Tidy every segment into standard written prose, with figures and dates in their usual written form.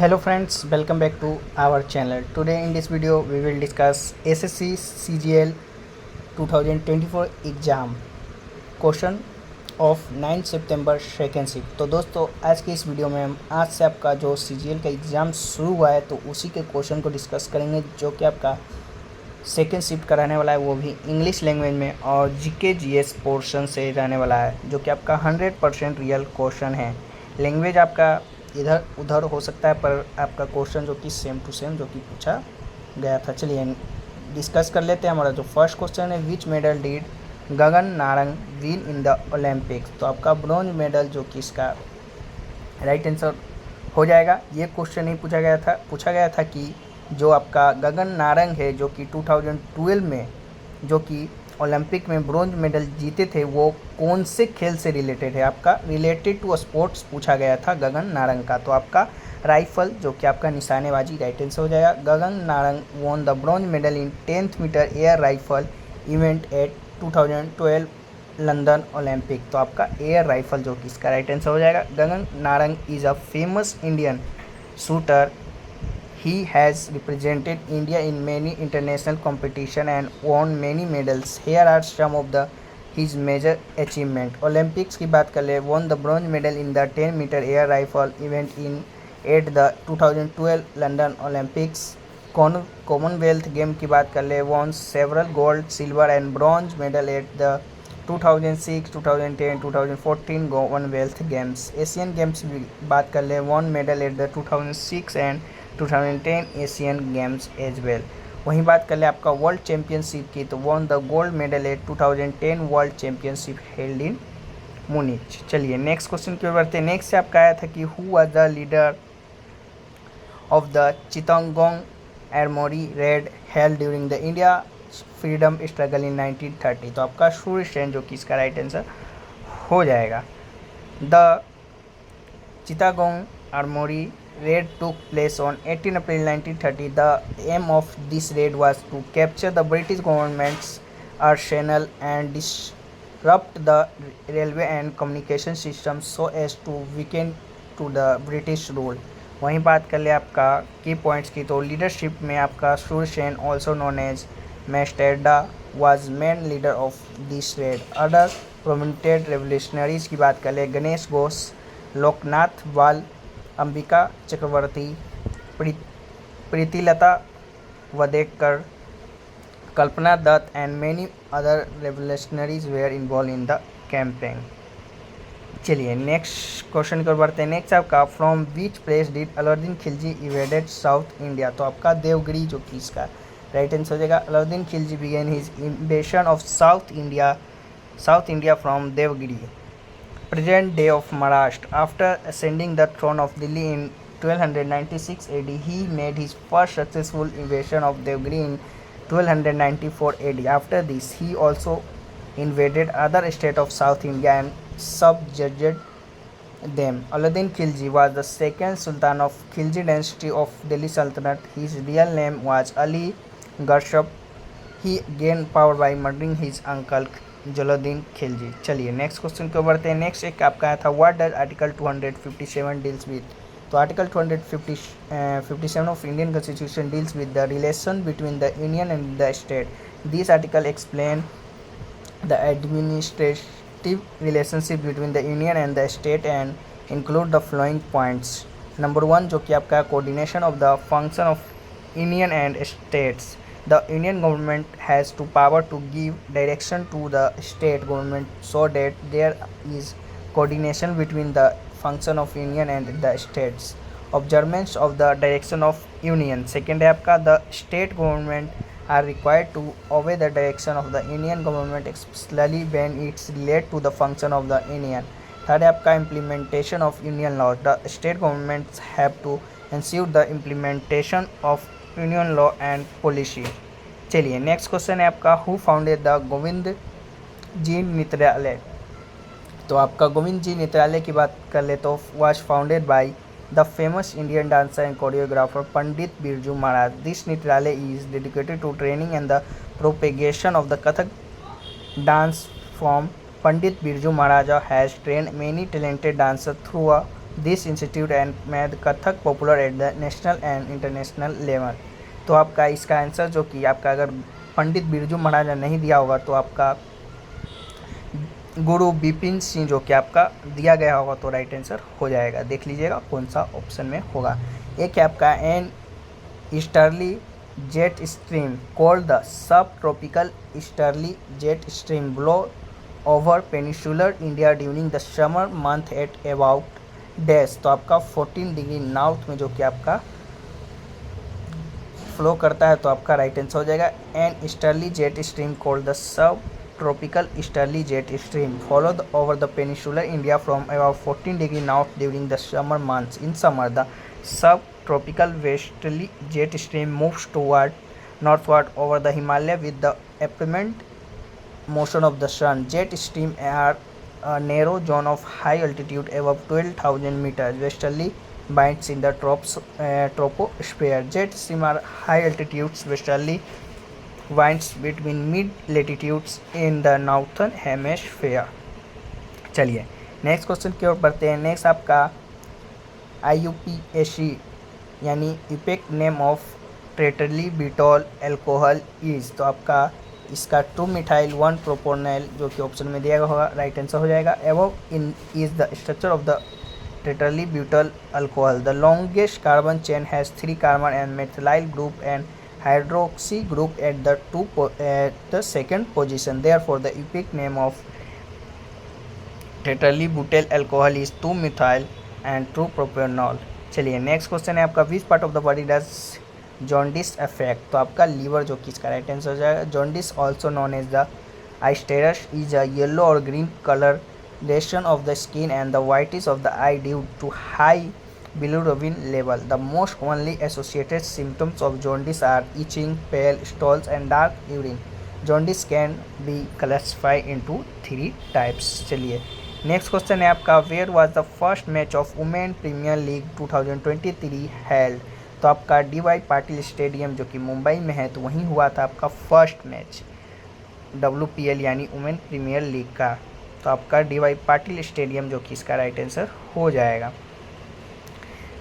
Hello friends, welcome back to our channel. Today in this video we will discuss SSC CGL 2024 exam question of 9 September second shift. तो दोस्तों आज की इस video में हम आज से आपका जो CGL का एग्ज़ाम शुरू हुआ है तो उसी के क्वेश्चन को डिस्कस करेंगे जो कि आपका सेकेंड शिफ्ट कराने वाला है, वो भी इंग्लिश लैंग्वेज में और GK GS पोर्शन से रहने वाला है जो कि आपका 100% रियल क्वेश्चन है। लैंग्वेज आपका इधर उधर हो सकता है पर आपका क्वेश्चन जो कि सेम टू सेम जो कि पूछा गया था। चलिए डिस्कस कर लेते हैं। हमारा जो फर्स्ट क्वेश्चन है, विच medal did Gagan Narang win in the Olympics. तो आपका ब्रॉन्ज मेडल जो कि इसका राइट आंसर हो जाएगा। ये क्वेश्चन ही पूछा गया था कि जो आपका गगन नारंग है जो कि 2012 में जो कि ओलंपिक में ब्रॉन्ज मेडल जीते थे वो कौन से खेल से रिलेटेड है। आपका रिलेटेड टू स्पोर्ट्स पूछा गया था गगन नारंग का। तो आपका राइफल जो कि आपका निशानेबाजी राइट आंसर हो जाएगा। Gagan Narang won the bronze medal in 10th meter air rifle event at 2012 London Olympic. तो आपका एयर राइफल जो कि इसका राइट आंसर हो जाएगा। Gagan Narang is a famous Indian shooter. He has represented India in many international competitions and won many medals. Here are some of his major achievements. Olympics की बात कर ले, won the bronze medal in the 10-meter air rifle event at the 2012 London Olympics. Commonwealth game की बात कर ले, won several gold, silver and bronze medal at the 2006, 2010, 2014 Commonwealth Games. Asian games की बात कर ले, won medal at the 2006 and 2010 Asian Games as well. वहीं बात कर ले आपका वर्ल्ड चैम्पियनशिप की, तो won the gold medal at 2010 world championship held in Munich. चलिए नेक्स्ट क्वेश्चन की ओर बढ़ते हैं। नेक्स्ट से आपका आया था कि who was the leader of the Chittagong armoury raid held during the India freedom struggle in 1930। तो आपका सूर्य सेन जो कि इसका राइट आंसर हो जाएगा। The Chittagong armoury raid took place on 18 April 1930. The aim of this raid was to capture the British government's arsenal and disrupt the railway and communication systems so as to weaken to the British rule. वहीं बात कर ले आपका की points की, तो leadership में आपका Surya Sen also known as Masterda was main leader of this raid. Other prominent revolutionaries की बात कर ले, Ganesh Ghosh, Lokenath Bal, Ambika Chakraborty, Pritilata Waddedar, Kalpana Dutta and many other revolutionaries were involve in the campaign. चलिए नेक्स्ट क्वेश्चन की ओर बढ़ते हैं। नेक्स्ट आपका from which place did Alauddin Khilji invaded south India. तो आपका देवगिरी जो कि इसका राइट आंसर हो जाएगा। Alauddin Khilji began his invasion of south India from Devagiri, present day of Maharashtra. After ascending the throne of Delhi in 1296 AD, he made his first successful invasion of Devgiri in 1294 AD. After this, he also invaded other states of South India and subjugated them. Alauddin Khilji was the second Sultan of Khilji dynasty of Delhi Sultanate. His real name was Ali Gharshab. He gained power by murdering his uncle Jalaluddin Khilji. चलिए next question को बढ़ते हैं। Next एक आपका आया था, what does article 257 deals with. तो article 257 of Indian constitution deals with the relation between the union and the state. This article explain the administrative relationship between the union and the state and include the following points. Number 1 जो कि आपका coordination of the function of union and states. The Union government has to power to give direction to the state government so that there is coordination between the function of union and the states. Observance of the direction of union. Second है आपका, the state government are required to obey the direction of the union government especially when it's related to the function of the union. Third है आपका, implementation of union laws. The state governments have to ensure the implementation of union law and policy. चलिए next question है आपका, who founded the Govind जी नेत्रालय। तो आपका गोविंद जी नेत्रालय की बात कर ले तो was founded by the famous Indian dancer and choreographer Pandit Birju Maharaj. This Netralaya is dedicated to training and the propagation of the Kathak dance from Pandit Birju Maharaja has trained many talented dancers through this institute and made Kathak popular at the national and international level. तो आपका इसका answer जो कि आपका अगर पंडित बिरजू महाराज ने नहीं दिया होगा तो आपका गुरु बिपिन सिंह जो कि आपका दिया गया होगा, तो राइट आंसर हो जाएगा। देख लीजिएगा कौन सा ऑप्शन में होगा। एक है आपका an easterly jet stream called the sub tropical easterly jet stream blow over peninsular India during the summer month at about dash. तो आपका 14 डिग्री नॉर्थ में जो कि आपका फ्लो करता है, तो आपका राइट आंसर हो जाएगा an easterly jet stream called the sub tropical easterly jet stream followed over the peninsular India from about 14 degree north during the summer months. In summer, the subtropical westerly jet stream moves northward over the Himalaya with the apparent motion of the sun. Jet stream are a narrow zone of high altitude above 12,000 meters westerly binds in the troposphere. Jet stream are high altitudes westerly winds between mid latitudes in the northern hemisphere। चलिए next question की ओर बढ़ते हैं। Next आपका IUPAC यानी effect name of tertiary butyl alcohol is. तो आपका इसका 2 मिथाइल 1 प्रोपोनल जो कि ऑप्शन में दिया होगा, राइट आंसर हो जाएगा। Above in is the structure of the tertiary butyl alcohol. The longest carbon chain has 3 carbon and methyl group and hydroxy group at the second position. Therefore, the epic name of tetraethyl alcohol is 2-methyl and 2-propanol। चलिए next question है आपका which part of the body does jaundice affect. तो आपका liver जो कि इसका right answer हो जाएगा। Jaundice also known as the icterus is a yellow or green coloration of the skin and the whitish of the eye due to high bilirubin level. The most commonly associated symptoms of jaundice are itching, pale stools, and dark urine. Jaundice can be classified into 3 types। चलिए next question है आपका where was the first match of Women Premier League 2023 held. तो आपका DY Patil stadium जो कि मुंबई में है, तो वहीं हुआ था आपका फर्स्ट मैच WPL यानी वुमेन प्रीमियर लीग का। तो आपका DY पाटिल स्टेडियम जो कि इसका राइट आंसर हो जाएगा।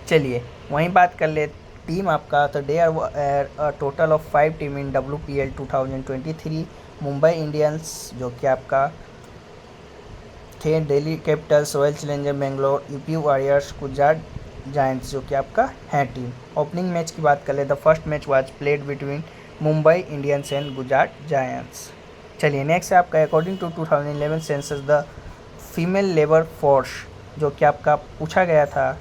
चलिए वहीं बात कर ले टीम आपका। तो they are total of 5 team in WPL 2023। Mumbai Indians जो कि आपका थे, Delhi Capitals, Royal Challenger Bangalore, UP Warriors, Gujarat Giants जो कि आपका है टीम। ओपनिंग मैच की बात कर ले, the first match was played between Mumbai Indians and Gujarat Giants. चलिए नेक्स्ट है आपका according to 2011 census the female labour force जो कि आपका पूछा गया था,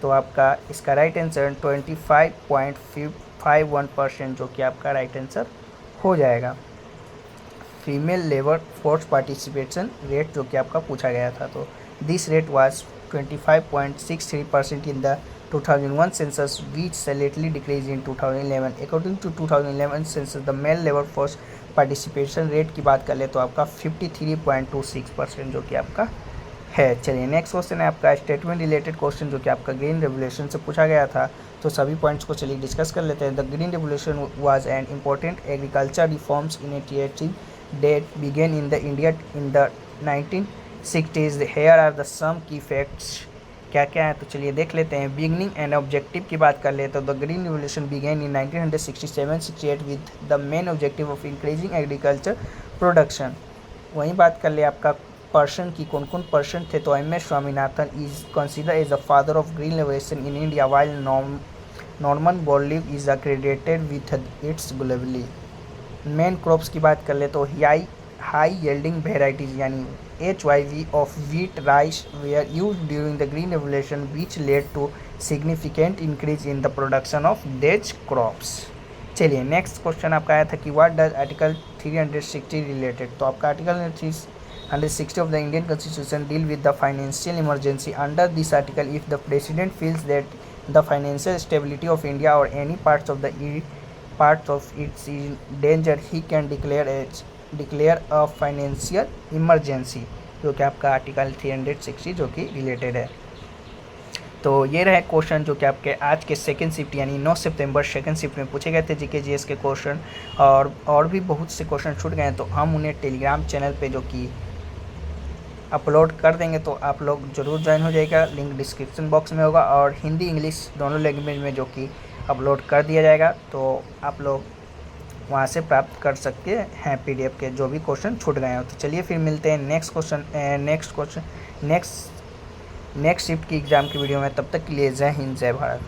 तो आपका इसका राइट आंसर 25.51% जो कि आपका राइट आंसर हो जाएगा। Female labour force participation rate जो कि आपका पूछा गया था, तो this rate was 25.63% in the 2001 census which slightly decreased in 2011। According to 2011 census the male labor force participation rate की बात कर ले तो आपका 53.26% जो कि आपका है। चलिए नेक्स्ट क्वेश्चन है आपका स्टेटमेंट रिलेटेड क्वेश्चन जो कि आपका ग्रीन रेवोल्यूशन से पूछा गया था, तो सभी पॉइंट्स को चलिए डिस्कस कर लेते हैं। The green revolution was an important agriculture reforms initiative that began in the India in the 1960s। Here are the some key facts. क्या क्या है तो चलिए देख लेते हैं। बिगनिंग एंड ऑब्जेक्टिव की बात कर ले तो the green revolution began in 1967-68 with the main objective of increasing agriculture production. वहीं बात कर ले आपका पर्सन की, कौन कौन पर्सन थे, तो MS Swaminathan is consider as the father of green revolution in India while Norman Borlaug is credited with its globally. Main crops की बात कर ले तो हाई यील्डिंग वेराइटीज यानी HYV of wheat rice were used during the green revolution which led to significant increase in the production of these crops। चलिए next question आपका आया था कि व्हाट डज आर्टिकल 360 रिलेटेड। तो आपका article 360 of the Indian constitution deal with the financial emergency. Under this article if the president feels that the financial stability of India or any parts of its in danger he can declare a financial emergency, जो कि आपका article 360 जो कि related है। तो ये रहे question जो कि आपके आज के सेकंड शिफ्ट यानी 9 सितंबर सेकंड शिफ्ट में पूछे गए थे GK GS के क्वेश्चन, और भी बहुत से क्वेश्चन छूट गए हैं, तो हम उन्हें टेलीग्राम चैनल पे जो कि अपलोड कर देंगे तो आप लोग ज़रूर ज्वाइन हो जाएगा। लिंक डिस्क्रिप्शन बॉक्स में होगा और हिंदी इंग्लिश दोनों लैंग्वेज में जो कि अपलोड कर दिया जाएगा, तो आप लोग वहाँ से प्राप्त कर सकते हैं PDF के जो भी क्वेश्चन छूट गए हो। तो चलिए फिर मिलते हैं नेक्स्ट शिफ्ट की एग्ज़ाम की वीडियो में। तब तक के लिए जय हिंद जय भारत।